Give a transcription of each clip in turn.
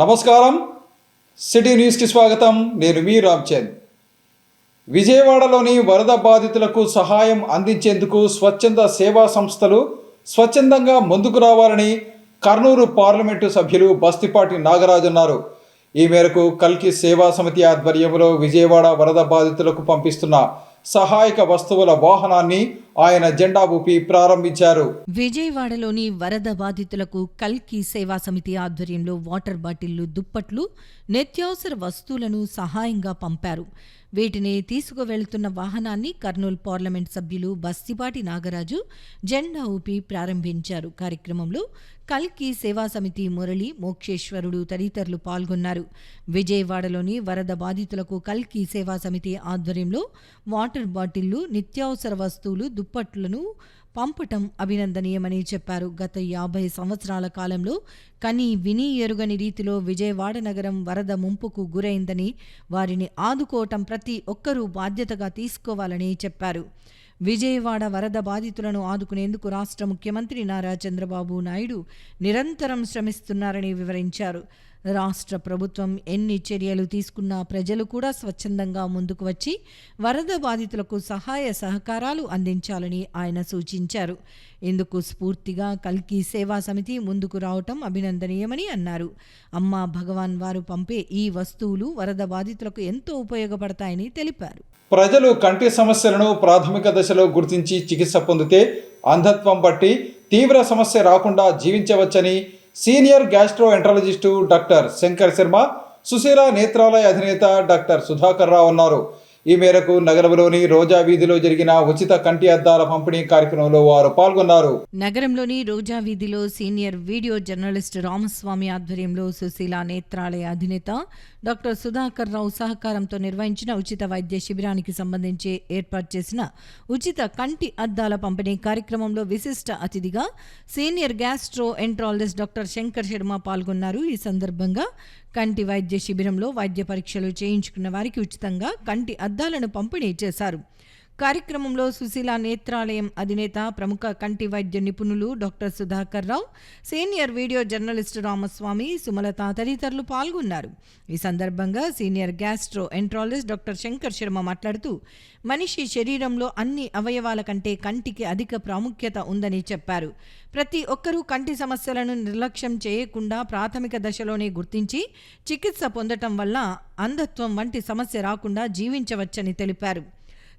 నమస్కారం, సిటీ న్యూస్కి స్వాగతం. నేను మీ రామ్చంద్. విజయవాడలోని వరద బాధితులకు సహాయం అందించేందుకు స్వచ్ఛంద సేవా సంస్థలు స్వచ్ఛందంగా ముందుకు రావాలని కర్నూలు పార్లమెంటు సభ్యులు బస్తిపాటి నాగరాజు అన్నారు. ఈ మేరకు కల్కి సేవా సమితి ఆధ్వర్యంలో విజయవాడ వరద బాధితులకు పంపిస్తున్న సహాయక వస్తువుల వాహనాన్ని ఆయన జెండా ఊపి ప్రారంభించారు. విజయవాడలోని వరద బాధితులకు కల్కి సేవా సమితి ఆధ్వర్యంలో వాటర్ బాటిళ్లు, దుప్పట్లు, నిత్యావసర వస్తువులను సహాయంగా పంపారు. వీటిని తీసుకువెళ్తున్న వాహనాన్ని కర్నూలు పార్లమెంట్ సభ్యులు బస్తిపాటి నాగరాజు జెండా ఊపి ప్రారంభించారు. కార్యక్రమంలో కల్కి సేవా సమితి మురళి, మోక్షేశ్వరుడు తదితరులు పాల్గొన్నారు. విజయవాడలోని వరద బాధితులకు కల్కి సేవా సమితి ఆధ్వర్యంలో వాటర్ బాటిళ్లు, నిత్యావసర వస్తువులు, దుప్పట్లను పంపటం అభినందనీయమని చెప్పారు. గత 50 సంవత్సరాల కాలంలో కని విని ఎరుగని రీతిలో విజయవాడ నగరం వరద ముంపుకు గురైందని, వారిని ఆదుకోవటం ప్రతి ఒక్కరూ బాధ్యతగా తీసుకోవాలని చెప్పారు. విజయవాడ వరద బాధితులను ఆదుకునేందుకు రాష్ట్ర ముఖ్యమంత్రి నారా చంద్రబాబు నాయుడు నిరంతరం శ్రమిస్తున్నారని వివరించారు. రాష్ట్ర ప్రభుత్వం ఎన్ని చర్యలు తీసుకున్నా ప్రజలు కూడా స్వచ్ఛందంగా ముందుకు వచ్చి వరద బాధితులకు సహాయ సహకారాలు అందించాలని ఆయన సూచించారు. ఇందుకు స్ఫూర్తిగా కల్కి సేవా సమితి ముందుకు రావటం అభినందనీయమని అన్నారు. అమ్మా భగవాన్ వారు పంపే ఈ వస్తువులు వరద బాధితులకు ఎంతో ఉపయోగపడతాయని తెలిపారు. ప్రజలు కంటి సమస్యలను ప్రాథమిక దశలో గుర్తించి చికిత్స పొందితే అంధత్వం బట్టి తీవ్ర సమస్య రాకుండా జీవించవచ్చని senior gastroenterologist doctor Shankar Sharma, Susheela Netralaya అధినేత డాక్టర్ సుధాకర్ రావు అన్నారు. ఈ మేరకు నగరంలోని రోజా వీధిలో జరిగిన ఉచిత కంటి అద్దాల పంపిణీ కార్యక్రమంలో వారు పాల్గొన్నారు. నగరంలోని రోజా వీధిలో సీనియర్ వీడియో జర్నలిస్ట్ రామస్వామి ఆధ్వర్యంలో సుశీల నేత్రాలయ అధినేత డాక్టర్ సుధాకర్ రావు సహకారంతో నిర్వహించిన ఉచిత వైద్య శిబిరానికి సంబంధించి ఏర్పాటు చేసిన ఉచిత కంటి అద్దాల పంపిణీ కార్యక్రమంలో విశిష్ట అతిథిగా senior gastroenterologist doctor Shankar Sharma పాల్గొన్నారు. ఈ సందర్భంగా కంటి వైద్య శిబిరంలో వైద్య పరీక్షలు చేయించుకున్న వారికి ఉచితంగా కంటి అద్దాలను పంపిణీ చేశారు. కార్యక్రమంలో సుశీల నేత్రాలయం అధినేత, ప్రముఖ కంటి వైద్య నిపుణులు doctor Sudhakar Rao, senior video journalist Ramaswamy, Sumalatha తదితరులు పాల్గొన్నారు. ఈ సందర్భంగా senior gastroenterologist doctor Shankar Sharma మాట్లాడుతూ, మనిషి శరీరంలో అన్ని అవయవాల కంటే కంటికి అధిక ప్రాముఖ్యత ఉందని చెప్పారు. ప్రతి ఒక్కరూ కంటి సమస్యలను నిర్లక్ష్యం చేయకుండా ప్రాథమిక దశలోనే గుర్తించి చికిత్స పొందటం వల్ల అంధత్వం వంటి సమస్య రాకుండా జీవించవచ్చని తెలిపారు.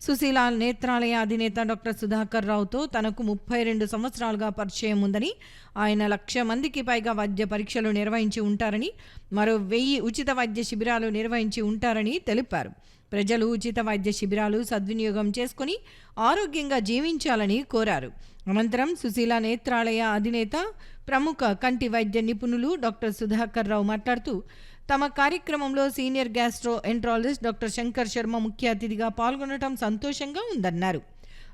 సుశీల నేత్రాలయ అధినేత డాక్టర్ సుధాకర్ రావుతో తనకు 32 సంవత్సరాలుగా పరిచయం ఉందని, ఆయన 1,00,000 మందికి పైగా వైద్య పరీక్షలు నిర్వహించి ఉంటారని, మరో 1000 ఉచిత వైద్య శిబిరాలు నిర్వహించి ఉంటారని తెలిపారు. ప్రజలు ఉచిత వైద్య శిబిరాలు సద్వినియోగం చేసుకుని ఆరోగ్యంగా జీవించాలని కోరారు. అనంతరం సుశీల నేత్రాలయ అధినేత, ప్రముఖ కంటి వైద్య నిపుణులు డాక్టర్ సుధాకర్ రావు మాట్లాడుతూ, తమ కార్యక్రమంలో senior gastroenterologist doctor Shankar Sharma ముఖ్య అతిథిగా పాల్గొనడం సంతోషంగా ఉందన్నారు.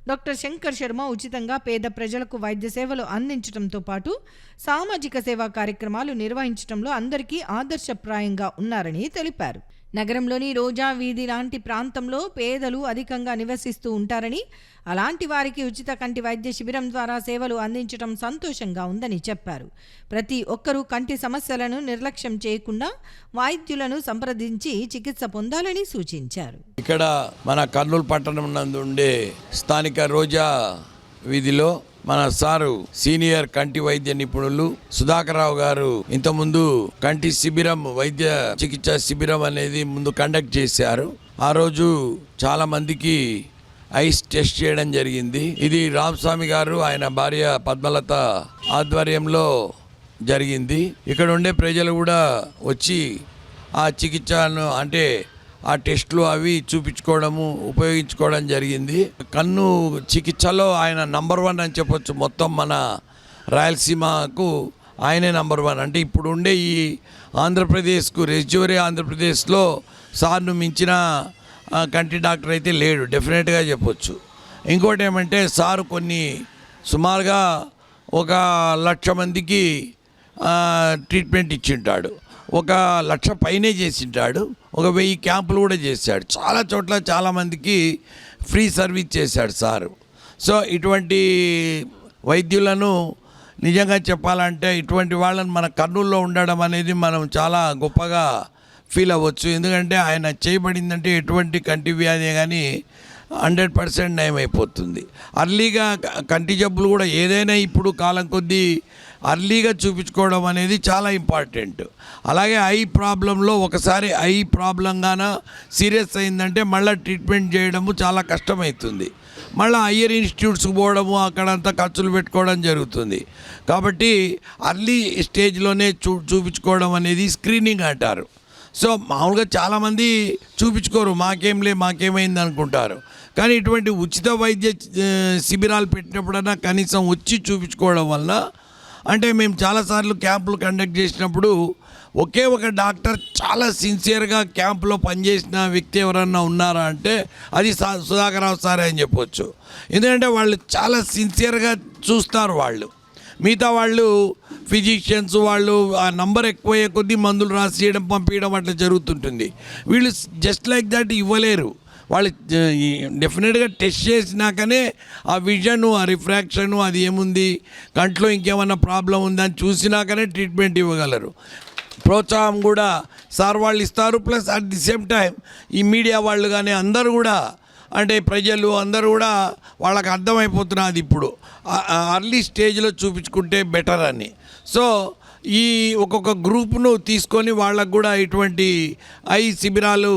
డాక్టర్ శంకర్ శర్మ ఉచితంగా పేద ప్రజలకు వైద్య సేవలు అందించడంతో పాటు సామాజిక సేవా కార్యక్రమాలు నిర్వహించడంలో అందరికీ ఆదర్శప్రాయంగా ఉన్నారని తెలిపారు. నగరంలోని రోజా వీధి లాంటి ప్రాంతంలో పేదలు అధికంగా నివసిస్తూ ఉంటారని, అలాంటి వారికి ఉచిత కంటి వైద్య శిబిరం ద్వారా సేవలు అందించడం సంతోషంగా ఉందని చెప్పారు. ప్రతి ఒక్కరూ కంటి సమస్యలను నిర్లక్ష్యం చేయకుండా వైద్యులను సంప్రదించి చికిత్స పొందాలని సూచించారు. ఇక్కడ మన కర్నూలు పట్టణం నందు ఉండే స్థానిక రోజా వీధిలో మన సారు సీనియర్ కంటి వైద్య నిపుణులు సుధాకర్ రావు గారు ఇంతకుముందు కంటి శిబిరం, వైద్య చికిత్స శిబిరం అనేది ముందు కండక్ట్ చేశారు. ఆ రోజు చాలా మందికి ఐస్ టెస్ట్ చేయడం జరిగింది. ఇది రామస్వామి గారు, ఆయన భార్య పద్మలత ఆధ్వర్యంలో జరిగింది. ఇక్కడ ఉండే ప్రజలు కూడా వచ్చి ఆ చికిత్సను, అంటే ఆ టెస్టులు అవి చూపించుకోవడము, ఉపయోగించుకోవడం జరిగింది. కన్ను చికిత్సలో ఆయన నంబర్ 1 అని చెప్పొచ్చు. మొత్తం మన రాయలసీమకు ఆయనే నంబర్ 1. అంటే ఇప్పుడు ఉండే ఈ ఆంధ్రప్రదేశ్కు, రెజ్యూరీ ఆంధ్రప్రదేశ్లో సార్ను మించిన కంటి డాక్టర్ అయితే లేడు, డెఫినెట్గా చెప్పొచ్చు. ఇంకోటి ఏమంటే సారు కొన్ని సుమారుగా 1,00,000 మందికి ట్రీట్మెంట్ ఇచ్చింటాడు. 1,00,000 పైనే చేసింటాడు. 1000 క్యాంపులు కూడా చేశాడు. చాలా చోట్ల చాలామందికి ఫ్రీ సర్వీస్ చేశాడు సారు. సో ఇటువంటి వైద్యులను నిజంగా చెప్పాలంటే ఇటువంటి వాళ్ళని మన కర్నూలులో ఉండడం అనేది మనం చాలా గొప్పగా ఫీల్ అవ్వచ్చు. ఎందుకంటే ఆయన చేయబడిందంటే ఎటువంటి కంటి వ్యాధి కానీ 100% నయమైపోతుంది. అర్లీగా కంటి జబ్బులు కూడా ఏదైనా ఇప్పుడు కాలం కొద్దీ అర్లీగా చూపించుకోవడం అనేది చాలా ఇంపార్టెంట్. అలాగే ఐ ప్రాబ్లంలో ఒకసారి ఐ ప్రాబ్లంగాన సీరియస్ అయిందంటే మళ్ళీ ట్రీట్మెంట్ చేయడము చాలా కష్టమవుతుంది. మళ్ళీ హయ్యర్ ఇన్స్టిట్యూట్స్కి పోవడము అక్కడంతా ఖర్చులు పెట్టుకోవడం జరుగుతుంది. కాబట్టి అర్లీ స్టేజ్లోనే చూపించుకోవడం అనేది స్క్రీనింగ్ అంటారు. సో మామూలుగా చాలామంది చూపించుకోరు, మాకేమైంది అనుకుంటారు. కానీ ఇటువంటి ఉచిత వైద్య శిబిరాలు పెట్టినప్పుడన్నా కనీసం వచ్చి చూపించుకోవడం వల్ల, అంటే మేము చాలాసార్లు క్యాంపులు కండక్ట్ చేసినప్పుడు ఒకే ఒక డాక్టర్ చాలా సిన్సియర్గా క్యాంపులో పనిచేసిన వ్యక్తి ఎవరన్నా ఉన్నారా అంటే అది సుధాకర్ రావు సారే అని చెప్పొచ్చు. ఎందుకంటే వాళ్ళు చాలా సిన్సియర్గా చూస్తారు. మిగతా వాళ్ళు ఫిజిషియన్స్ వాళ్ళు ఆ నంబర్ ఎక్కువయ్యే కొద్దీ మందులు రాసియడం పంపించడం అట్లా జరుగుతుంటుంది. వీళ్ళు జస్ట్ లైక్ దట్ ఇవ్వలేరు. వాళ్ళు డెఫినెట్గా టెస్ట్ చేసినాకనే ఆ విజను, ఆ రిఫ్రాక్షను, అది ఏముంది, కంట్లో ఇంకేమన్నా ప్రాబ్లం ఉందని చూసినాకనే ట్రీట్మెంట్ ఇవ్వగలరు. ప్రోత్సాహం కూడా సార్ వాళ్ళు ఇస్తారు. Plus at the same time ఈ మీడియా వాళ్ళు కానీ అందరూ కూడా, అంటే ప్రజలు అందరూ కూడా వాళ్ళకి అర్థమైపోతున్నది ఇప్పుడు అర్లీ స్టేజ్లో చూపించుకుంటే బెటర్ అని. సో ఈ ఒక్కొక్క గ్రూప్ను తీసుకొని వాళ్ళకు కూడా ఇటువంటి ఐ శిబిరాలు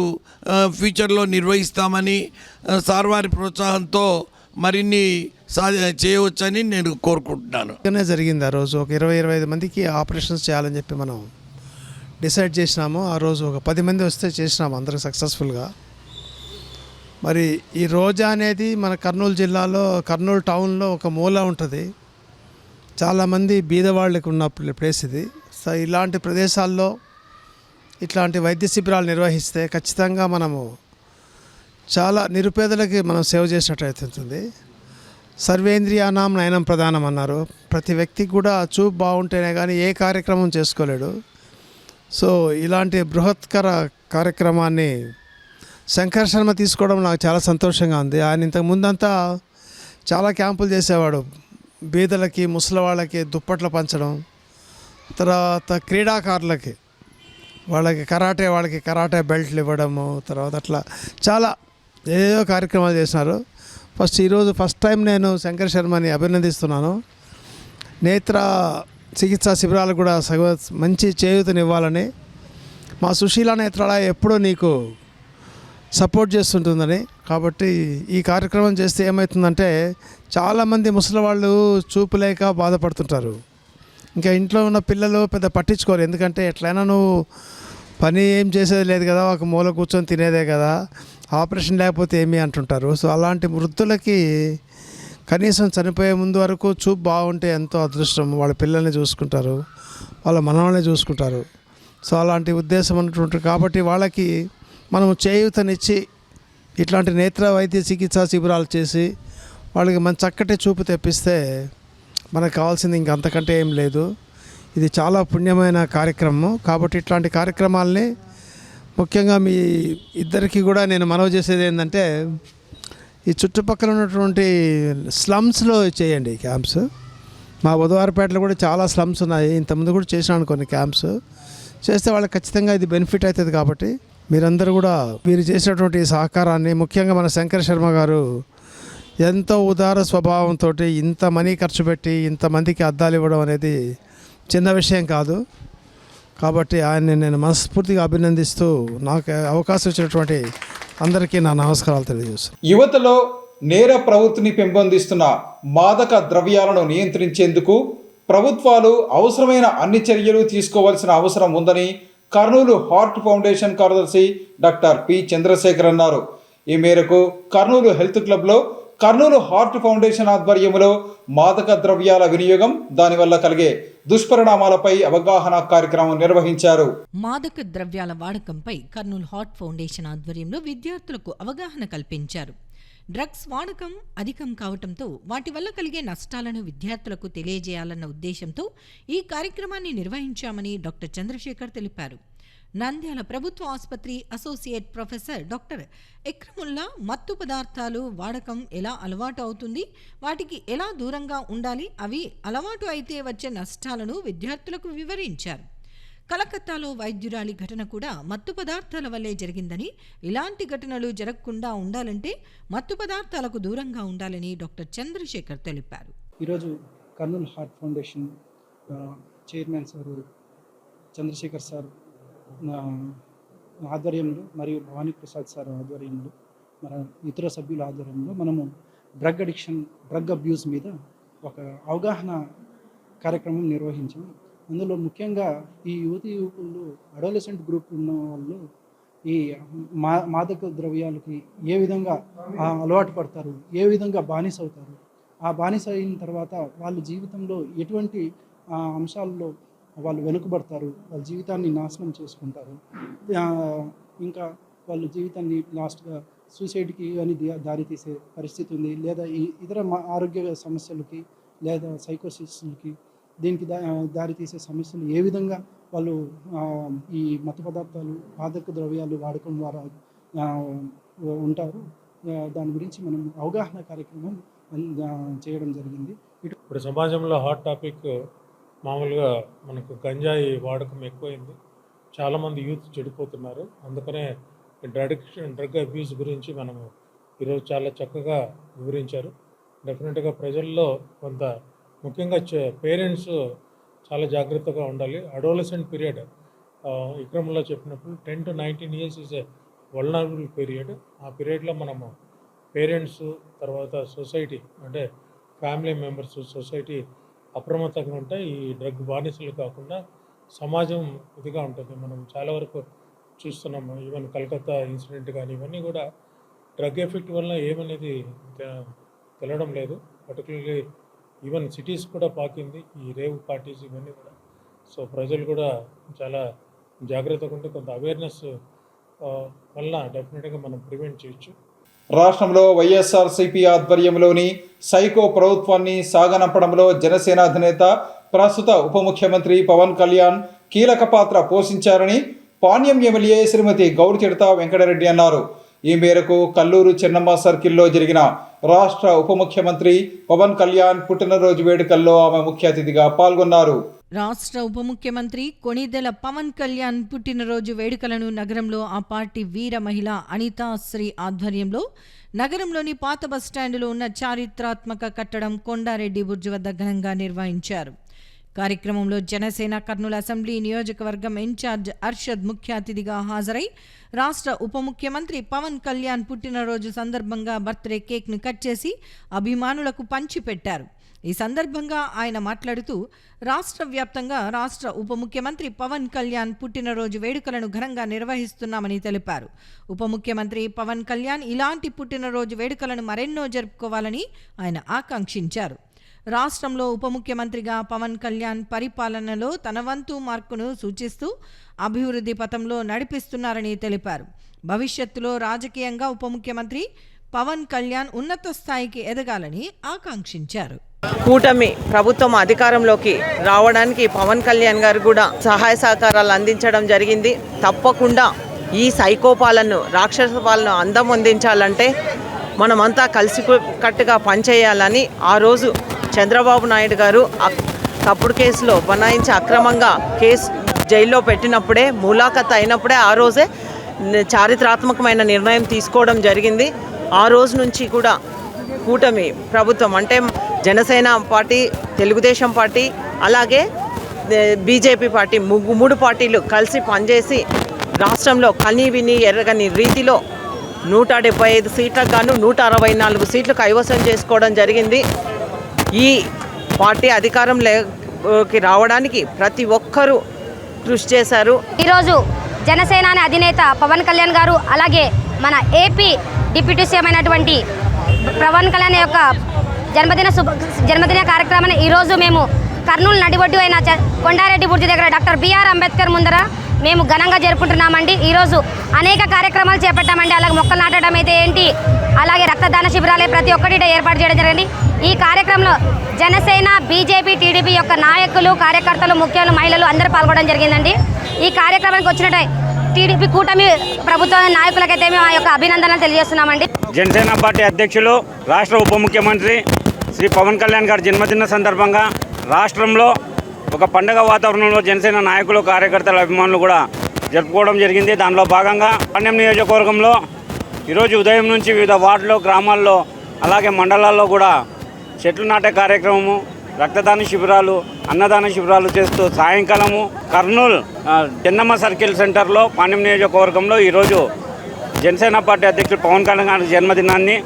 ఫ్యూచర్లో నిర్వహిస్తామని సార్ వారి ప్రోత్సాహంతో మరిన్ని చేయవచ్చని నేను కోరుకుంటున్నాను. జరిగింది ఆ రోజు ఒక 20-25 మందికి ఆపరేషన్స్ చేయాలని చెప్పి మనం డిసైడ్ చేసినాము. ఆ రోజు ఒక 10 మంది వస్తే చేసినాము అందరూ సక్సెస్ఫుల్గా. మరి ఈ రోజా అనేది మన కర్నూలు జిల్లాలో, కర్నూలు టౌన్లో ఒక మూల ఉంటుంది. చాలామంది బీదవాళ్ళకి ఉన్న ప్లేస్ ఇది. సో ఇలాంటి ప్రదేశాల్లో ఇట్లాంటి వైద్య శిబిరాలు నిర్వహిస్తే ఖచ్చితంగా మనము చాలా నిరుపేదలకి మనం సేవ చేసినట్టు అవుతుంది. సర్వేంద్రియానాం నయనం ప్రధానం అన్నారు. ప్రతి వ్యక్తికి కూడా చూపు బాగుంటేనే కానీ ఏ కార్యక్రమం చేసుకోలేడు. సో ఇలాంటి బృహత్కర కార్యక్రమాన్ని శంకర్ శర్మ తీసుకోవడం నాకు చాలా సంతోషంగా ఉంది. ఆయన ఇంతకు ముందంతా చాలా క్యాంపులు చేసేవాడు. బీదలకి, ముసలి వాళ్ళకి దుప్పట్లు పంచడం, తర్వాత క్రీడాకారులకి వాళ్ళకి కరాటే బెల్ట్లు ఇవ్వడము, తర్వాత అట్లా చాలా ఏదో కార్యక్రమాలు చేసినారు. ఫస్ట్ టైం నేను శంకర్ శర్మని అభినందిస్తున్నాను. నేత్ర చికిత్సా శిబిరాలు కూడా మంచి చేయూతనివ్వాలని, మా సుశీల నేత్రాలయ ఎప్పుడూ నీకు సపోర్ట్ చేస్తుంటుందని. కాబట్టి ఈ కార్యక్రమం చేస్తే ఏమవుతుందంటే చాలామంది ముసలి వాళ్ళు చూపు లేక బాధపడుతుంటారు. ఇంకా ఇంట్లో ఉన్న పిల్లలు పెద్ద పట్టించుకోరు. ఎందుకంటే ఎట్లయినా నువ్వు పని ఏం చేసేది లేదు కదా, ఒక మూల కూర్చొని తినేదే కదా, ఆపరేషన్ లేకపోతే ఏమీ అంటుంటారు. సో అలాంటి వృద్ధులకి కనీసం చనిపోయే ముందు వరకు చూపు బాగుంటే ఎంతో అదృష్టం. వాళ్ళ పిల్లల్ని చూసుకుంటారు, వాళ్ళ మనవల్ని చూసుకుంటారు. సో అలాంటి ఉద్దేశం అన్నటువంటి కాబట్టి వాళ్ళకి మనము చేయూతనిచ్చి ఇట్లాంటి నేత్ర వైద్య చికిత్సా శిబిరాలు చేసి వాళ్ళకి మంచి చక్కటి చూపు తెప్పిస్తే మనకు కావాల్సింది ఇంక అంతకంటే ఏం లేదు. ఇది చాలా పుణ్యమైన కార్యక్రమం. కాబట్టి ఇట్లాంటి కార్యక్రమాలని ముఖ్యంగా మీ ఇద్దరికి కూడా నేను మనవి చేసేది ఏంటంటే, ఈ చుట్టుపక్కల ఉన్నటువంటి స్లమ్స్లో చేయండి క్యాంప్స్. మా బుధవారపేటలో కూడా చాలా స్లమ్స్ ఉన్నాయి. ఇంతకుముందు కూడా చేసినాను కొన్ని క్యాంప్స్. చేస్తే వాళ్ళకి ఖచ్చితంగా ఇది బెనిఫిట్ అవుతుంది. కాబట్టి మీరందరూ కూడా మీరు చేసినటువంటి సహకారాన్ని, ముఖ్యంగా మన శంకర్ శర్మ గారు ఎంతో ఉదార స్వభావంతో ఇంత మనీ ఖర్చు పెట్టి ఇంతమందికి అద్దాలు ఇవ్వడం అనేది చిన్న విషయం కాదు. కాబట్టి ఆయన్ని నేను మనస్ఫూర్తిగా అభినందిస్తూ నాకు అవకాశం ఇచ్చినటువంటి అందరికీ నా నమస్కారాలు తెలియజేస్తాను. యువతలో నేర ప్రవృత్తిని పెంపొందిస్తున్న మాదక ద్రవ్యాలను నియంత్రించేందుకు ప్రభుత్వాలు అవసరమైన అన్ని చర్యలు తీసుకోవాల్సిన అవసరం ఉందని కర్నూలు హార్ట్ ఫౌండేషన్ కార్యదర్శి డాక్టర్ పి చంద్రశేఖర్ అన్నారు. ఈ మేరకు కర్నూలు హెల్త్ క్లబ్లో కర్నూలు హార్ట్ ఫౌండేషన్ ఆధ్వర్యంలో మాదక ద్రవ్యాల వినియోగం, దానివల్ల కలిగే దుష్పరిణామాలపై అవగాహన కార్యక్రమం నిర్వహించారు. మాదక ద్రవ్యాల వాడకంపై కర్నూలు హార్ట్ ఫౌండేషన్ ఆధ్వర్యంలో విద్యార్థులకు అవగాహన కల్పించారు. డ్రగ్స్ వాడకం అధికం కావటంతో వాటి వల్ల కలిగే నష్టాలను విద్యార్థులకు తెలియజేయాలన్న ఉద్దేశంతో ఈ కార్యక్రమాన్ని నిర్వహించామని డాక్టర్ చంద్రశేఖర్ తెలిపారు. నంద్యాల ప్రభుత్వ ఆసుపత్రి అసోసియేట్ ప్రొఫెసర్ డాక్టర్ ఎక్రముల్లా మత్తు పదార్థాలు వాడకం ఎలా అలవాటు అవుతుంది, వాటికి ఎలా దూరంగా ఉండాలి, అవి అలవాటు అయితే వచ్చే నష్టాలను విద్యార్థులకు వివరించారు. కలకత్తాలో వైద్యురాలి ఘటన కూడా మత్తు పదార్థాల వల్లే జరిగిందని, ఇలాంటి ఘటనలు జరగకుండా ఉండాలంటే మత్తు పదార్థాలకు దూరంగా ఉండాలని డాక్టర్ చంద్రశేఖర్ తెలిపారు. ఈరోజు Kurnool heart foundation chairman sir Chandrashekhar sir ఆధ్వర్యంలో మరియు భవానీ ప్రసాద్ సార్ ఆధ్వర్యంలో మన ఇతర సభ్యుల ఆధ్వర్యంలో మనము డ్రగ్ అబ్యూస్ మీద ఒక అవగాహన కార్యక్రమం నిర్వహించాము. అందులో ముఖ్యంగా ఈ యువకులు అడోలసెంట్ గ్రూప్ ఉన్న వాళ్ళు ఈ మాదక ద్రవ్యాలకి ఏ విధంగా అలవాటు పడతారు, ఏ విధంగా బానిస అవుతారు, ఆ బానిస అయిన తర్వాత వాళ్ళ జీవితంలో ఎటువంటి అంశాల్లో వాళ్ళు వెనుకబడతారు, వాళ్ళ జీవితాన్ని నాశనం చేసుకుంటారు, ఇంకా వాళ్ళ జీవితాన్ని లాస్ట్గా సూసైడ్కి అని దారితీసే పరిస్థితి ఉంది, లేదా ఇతర ఆరోగ్య సమస్యలకి లేదా సైకోసిస్లకి దీనికి దారితీసే సమస్యలు ఏ విధంగా వాళ్ళు ఈ మత్తు పదార్థాలు మాదక ద్రవ్యాలు వాడకం ద్వారా ఉంటారు, దాని గురించి మనం అవగాహన కార్యక్రమం చేయడం జరిగింది. ఇప్పుడు సమాజంలో హాట్ టాపిక్ మామూలుగా మనకు గంజాయి వాడకం ఎక్కువైంది, చాలామంది యూత్ చెడిపోతున్నారు. అందుకనే డ్రగ్ అబ్యూస్ గురించి మనము ఈరోజు చాలా చక్కగా వివరించారు. డెఫినెట్గా ప్రజల్లో కొంత ముఖ్యంగా పేరెంట్స్ చాలా జాగ్రత్తగా ఉండాలి. అడోలసెంట్ పీరియడ్ విక్రమ్లో చెప్పినప్పుడు 10 to 19 years is a vulnerable period. ఆ పీరియడ్లో మనము పేరెంట్స్, తర్వాత సొసైటీ అంటే ఫ్యామిలీ మెంబర్స్, సొసైటీ అప్రమత్తంగా ఉంటే ఈ డ్రగ్ బానిసలు కాకుండా సమాజం ఇదిగా ఉంటుంది. మనం చాలా వరకు చూస్తున్నాము, ఈవెన్ కలకత్తా ఇన్సిడెంట్ కానీ ఇవన్నీ కూడా డ్రగ్ ఎఫెక్ట్ వల్ల ఏమనేది తెలియడం లేదు. పర్టికులర్లీ ఈవెన్ సిటీస్ కూడా పాకింది ఈ రేవ్ పార్టీస్ ఇవన్నీ కూడా. సో ప్రజలు కూడా చాలా జాగ్రత్తగా ఉంటే కొంత అవేర్నెస్ వల్ల డెఫినెట్గా మనం ప్రివెంట్ చేయొచ్చు. రాష్ట్రంలో వైఎస్ఆర్సీపీ ఆధ్వర్యంలోని సైకో ప్రభుత్వాన్ని సాగనంపడంలో జనసేన అధినేత ప్రస్తుత ఉప ముఖ్యమంత్రి పవన్ కళ్యాణ్ కీలక పాత్ర పోషించారని పాణ్యం ఎమ్మెల్యే శ్రీమతి గౌరిచెడత వెంకటరెడ్డి అన్నారు. ఈ మేరకు కల్లూరు చెన్నమ్మ సర్కిల్లో జరిగిన రాష్ట్ర ఉప ముఖ్యమంత్రి పవన్ కళ్యాణ్ పుట్టినరోజు వేడుకల్లో ఆమె ముఖ్య అతిథిగా పాల్గొన్నారు. రాష్ట్ర ఉప ముఖ్యమంత్రి కొణిదెల పవన్ కళ్యాణ్ పుట్టినరోజు వేడుకలను నగరంలో ఆ పార్టీ వీర మహిళ అనితాశ్రీ ఆధ్వర్యంలో నగరంలోని పాత బస్టాండులో ఉన్న చారిత్రాత్మక కట్టడం కొండారెడ్డి బుర్జు వద్ద ఘనంగా నిర్వహించారు. కార్యక్రమంలో జనసేన కర్నూలు అసెంబ్లీ నియోజకవర్గం ఇన్ఛార్జ్ అర్షద్ ముఖ్య అతిథిగా హాజరై రాష్ట్ర ఉప ముఖ్యమంత్రి పవన్ కళ్యాణ్ పుట్టినరోజు సందర్భంగా బర్త్డే కేక్ను కట్ చేసి అభిమానులకు పంచిపెట్టారు. ఈ సందర్భంగా ఆయన మాట్లాడుతూ రాష్ట్ర వ్యాప్తంగా రాష్ట్ర ఉప ముఖ్యమంత్రి పవన్ కళ్యాణ్ పుట్టినరోజు వేడుకలను ఘనంగా నిర్వహిస్తున్నామని తెలిపారు. ఉప ముఖ్యమంత్రి పవన్ కళ్యాణ్ ఇలాంటి పుట్టినరోజు వేడుకలను మరెన్నో జరుపుకోవాలని ఆయన ఆకాంక్షించారు. రాష్ట్రంలో ఉప ముఖ్యమంత్రిగా పవన్ కళ్యాణ్ పరిపాలనలో తన వంతు మార్కును సూచిస్తూ అభివృద్ధి పథంలో నడిపిస్తున్నారని తెలిపారు. భవిష్యత్తులో రాజకీయంగా ఉప ముఖ్యమంత్రి పవన్ కళ్యాణ్ ఉన్నత స్థాయికి ఎదగాలని ఆకాంక్షించారు. కూటమి ప్రభుత్వం అధికారంలోకి రావడానికి పవన్ కళ్యాణ్ గారు కూడా సహాయ సహకారాలు అందించడం జరిగింది. తప్పకుండా ఈ సైకోపాలను, రాక్షస పాలను అందించాలంటే మనమంతా కలిసికట్టుగా పనిచేయాలని ఆ రోజు చంద్రబాబు నాయుడు గారు తప్పుడు కేసులో బనాయించి అక్రమంగా జైల్లో పెట్టినప్పుడే, ములాఖత్ అయినప్పుడే ఆ రోజే చారిత్రాత్మకమైన నిర్ణయం తీసుకోవడం జరిగింది. ఆ రోజు నుంచి కూడా కూటమి ప్రభుత్వం అంటే జనసేన పార్టీ, తెలుగుదేశం పార్టీ, అలాగే బీజేపీ పార్టీ, మూడు పార్టీలు కలిసి పనిచేసి రాష్ట్రంలో కని విని ఎరగని రీతిలో 175 సీట్లకు గాను 164 సీట్లు కైవసం చేసుకోవడం జరిగింది. ఈ పార్టీ అధికారంలోకి రావడానికి ప్రతి ఒక్కరూ కృషి చేశారు. ఈరోజు జనసేనాని అధినేత పవన్ కళ్యాణ్ గారు, అలాగే మన ఏపీ డిప్యూటీ సీఎం అయినటువంటి పవన్ కళ్యాణ్ యొక్క జన్మదిన కార్యక్రమాన్ని ఈరోజు మేము కర్నూలు నడిబొడ్డు అయిన కొండారెడ్డి బుర్జు దగ్గర డాక్టర్ బిఆర్ అంబేద్కర్ ముందర మేము ఘనంగా జరుపుకుంటున్నామండి. ఈరోజు అనేక కార్యక్రమాలు చేపట్టామండి. అలాగే మొక్కలు నాటడం అయితే ఏంటి, అలాగే రక్తదాన శిబిరాలే ప్రతి ఒక్కటి ఏర్పాటు చేయడం జరిగింది. ఈ కార్యక్రమంలో జనసేన, బీజేపీ, టీడీపీ యొక్క నాయకులు, కార్యకర్తలు, ముఖ్యులు, మహిళలు అందరూ పాల్గొనడం జరిగిందండి. ఈ కార్యక్రమానికి వచ్చినట్టు టీడీపీ కూటమి ప్రభుత్వ నాయకులకైతే మేము ఆ యొక్క అభినందనలు తెలియజేస్తున్నామండి. జనసేన పార్టీ అధ్యక్షులు, రాష్ట్ర ఉప ముఖ్యమంత్రి శ్రీ పవన్ కళ్యాణ్ గారి జన్మదిన సందర్భంగా రాష్ట్రంలో ఒక పండగ వాతావరణంలో జనసేన నాయకులు, కార్యకర్తల, అభిమానులు కూడా జరుపుకోవడం జరిగింది. దానిలో భాగంగా పాణ్యం నియోజకవర్గంలో ఈరోజు ఉదయం నుంచి వివిధ వార్డుల్లో, గ్రామాల్లో, అలాగే మండలాల్లో కూడా చెట్లు నాటే కార్యక్రమము, రక్తదాన శిబిరాలు, అన్నదాన శిబిరాలు చేస్తూ సాయంకాలము కర్నూలు చెన్నమ్మ సర్కిల్ సెంటర్లో పాణ్యం నియోజకవర్గంలో ఈరోజు జనసేన పార్టీ అధ్యక్షుడు పవన్ కళ్యాణ్ గారి జన్మదినాన్ని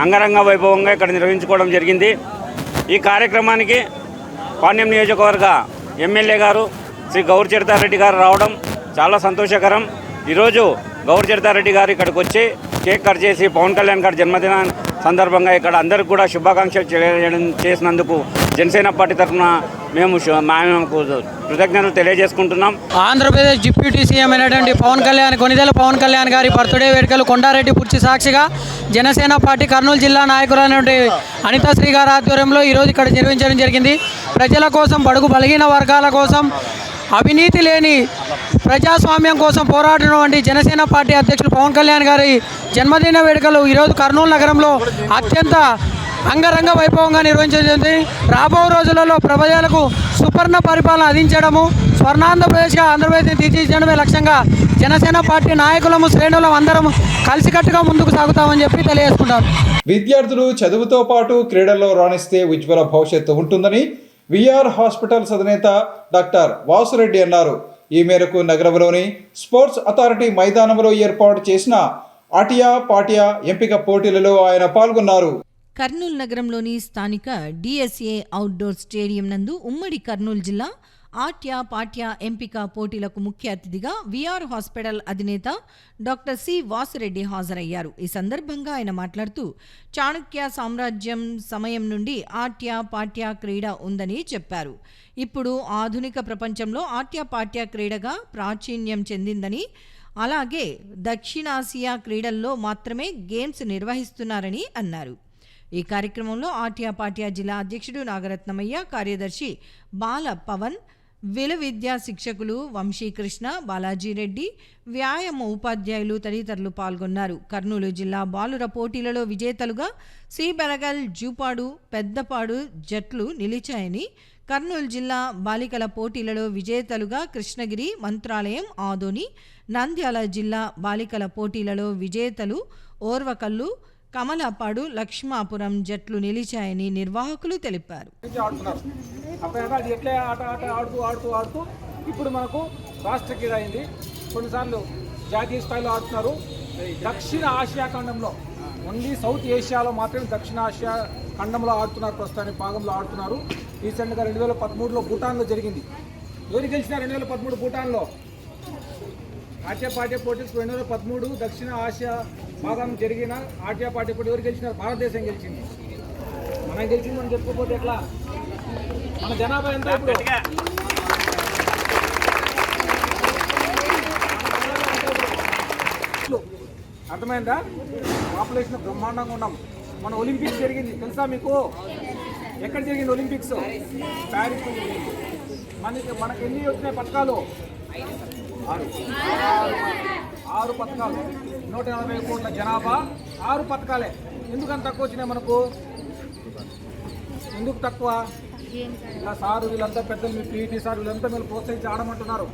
అంగరంగ వైభవంగా ఇక్కడ నిర్వహించుకోవడం జరిగింది. ఈ కార్యక్రమానికి పాణ్యం నియోజకవర్గ ఎమ్మెల్యే గారు శ్రీ గౌరి చరితారెడ్డి గారు రావడం చాలా సంతోషకరం. ఈరోజు గౌరి చరితారెడ్డి గారు ఇక్కడికి వచ్చి కేక్ కట్ చేసి పవన్ కళ్యాణ్ గారి జన్మదిన సందర్భంగా ఇక్కడ అందరికీ కూడా శుభాకాంక్షలు చేసినందుకు జనసేన పార్టీ తరఫున మేము కృతజ్ఞతలు తెలియజేసుకుంటున్నాం. ఆంధ్రప్రదేశ్ డిప్యూటీ సీఎం అయినటువంటి కొనిదెల పవన్ కళ్యాణ్ గారి బర్త్డే వేడుకలు కొండారెడ్డి పుర్చి సాక్షిగా జనసేన పార్టీ కర్నూలు జిల్లా నాయకులైనటువంటి అనితాశ్రీ గారి ఆధ్వర్యంలో ఈరోజు ఇక్కడ నిర్వహించడం జరిగింది. ప్రజల కోసం, బడుగు బలహీన వర్గాల కోసం, అవినీతి లేని ప్రజాస్వామ్యం కోసం పోరాడినటువంటి జనసేన పార్టీ అధ్యక్షులు పవన్ కళ్యాణ్ గారి జన్మదిన వేడుకలు ఈరోజు కర్నూలు నగరంలో అత్యంత అంగరంగ వైభవంగా నిర్వహించబడింది. రాబో రోజులలో ప్రజలకు సుపర్ణ పరిపాలన అందించడము, స్వర్ణాంధ్రప్రదేశ్గా ఆంధ్రప్రదేశ్ని తీర్చిదిద్దడమే లక్ష్యంగా జనసేన పార్టీ నాయకులము, శ్రేణులం అందరం కలిసికట్టుగా ముందుకు సాగుతామని చెప్పి తెలియజేసుకుంటాం. విద్యార్థులు చదువుతో పాటు క్రీడల్లో రాణిస్తే ఉజ్వల భవిష్యత్తు ఉంటుందని విఆర్ హాస్పిటల్స్ అధినేత డాక్టర్ వాసురెడ్డి అన్నారు. ఈ మేరకు నగరంలోని స్పోర్ట్స్ అథారిటీ మైదానంలో ఏర్పాటు చేసిన ఆటియా పాటియా ఎంపిక పోటీలలో ఆయన పాల్గొన్నారు. కర్నూలు నగరంలోని స్థానిక డిఎస్ఏ అవుట్డోర్ స్టేడియం నందు ఉమ్మడి కర్నూలు జిల్లా ఆట్యా పాట్యా ఎంపిక పోటీలకు ముఖ్య అతిథిగా విఆర్ హాస్పిటల్ అధినేత డాక్టర్ సి వాసురెడ్డి హాజరయ్యారు. ఈ సందర్భంగా ఆయన మాట్లాడుతూ చాణక్య సామ్రాజ్యం సమయం నుండి ఆట్యా పాట్యా క్రీడ ఉందని చెప్పారు. ఇప్పుడు ఆధునిక ప్రపంచంలో ఆట్యా పాట్యా క్రీడగా ప్రాచుర్యం చెందిందని, అలాగే దక్షిణాసియా క్రీడల్లో మాత్రమే గేమ్స్ నిర్వహిస్తున్నారని అన్నారు. ఈ కార్యక్రమంలో ఆట్యా పాట్యా జిల్లా అధ్యక్షుడు నాగరత్నమయ్య, కార్యదర్శి బాల పవన్, విలు విద్యా శిక్షకులు వంశీకృష్ణ, బాలాజీరెడ్డి, వ్యాయామ ఉపాధ్యాయులు తదితరులు పాల్గొన్నారు. కర్నూలు జిల్లా బాలుర పోటీలలో విజేతలుగా సి బెలగల్, జూపాడు, పెద్దపాడు జట్లు నిలిచాయని, కర్నూలు జిల్లా బాలికల పోటీలలో విజేతలుగా కృష్ణగిరి, మంత్రాలయం, ఆదోని, నంద్యాల జిల్లా బాలికల పోటీలలో విజేతలు ఓర్వకల్లు, కమలాపాడు, లక్ష్మాపురం జట్లు నిలిచాయని నిర్వాహకులు తెలిపారు. ఆడుతూ ఇప్పుడు మనకు రాష్ట్ర క్రీడ అయింది. కొన్నిసార్లు జాతీయ స్థాయిలో ఆడుతున్నారు. దక్షిణ ఆసియా ఖండంలో, ఓన్లీ సౌత్ ఏషియాలో మాత్రమే దక్షిణ ఆసియా ఖండంలో ఆడుతున్నారు. ప్రస్తుతానికి భాగంలో ఆడుతున్నారు. రీసెంట్గా 2013లో భూటాన్లో జరిగింది. ఎవరు గెలిచిన 2013 భూటాన్లో? ఆట్యా పాట్యా పోటీస్ 2013 దక్షిణ ఆసియా భాగం జరిగిన ఆట్యా పాట్యా పోటీ ఎవరు గెలిచినారు? భారతదేశం గెలిచింది. మనం గెలిచిందని చెప్పుకోకపోతే ఎట్లా? మన జనాభా ఎంత ఇప్పుడు? అర్థమైందా? పాపులేషన్ బ్రహ్మాండంగా ఉన్నాం. మన ఒలింపిక్స్ జరిగింది తెలుసా మీకు? ఎక్కడ జరిగింది ఒలింపిక్స్? ప్యారిస్ జరిగింది. మనకి ఎన్ని వచ్చినాయి పథకాలు? 6 పథకాలు. 180 కోట్ల జనాభా, 6 పథకాలే. ఎందుకని తక్కువ వచ్చినాయి మనకు? ఎందుకు తక్కువ? ఇలా సారు వీళ్ళంతా పెద్దలు, మీ పీఈటీ సార్ వీళ్ళంతా మీరు ప్రోత్సహించి ఆడమంటున్నారు.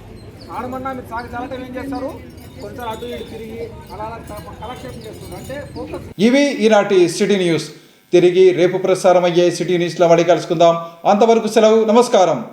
ఆడమన్నా మీరు చాలటం ఏం చేస్తారు? కొంచెం అటు ఇటు తిరిగి అలా కలెక్షన్ చేస్తున్నారు. అంటే ఫోకస్. ఇవి ఈనాటి సిటీ న్యూస్. తిరిగి రేపు ప్రసారం అయ్యే సిటీ న్యూస్లో మళ్ళీ కలుసుకుందాం. అంతవరకు సెలవు. నమస్కారం.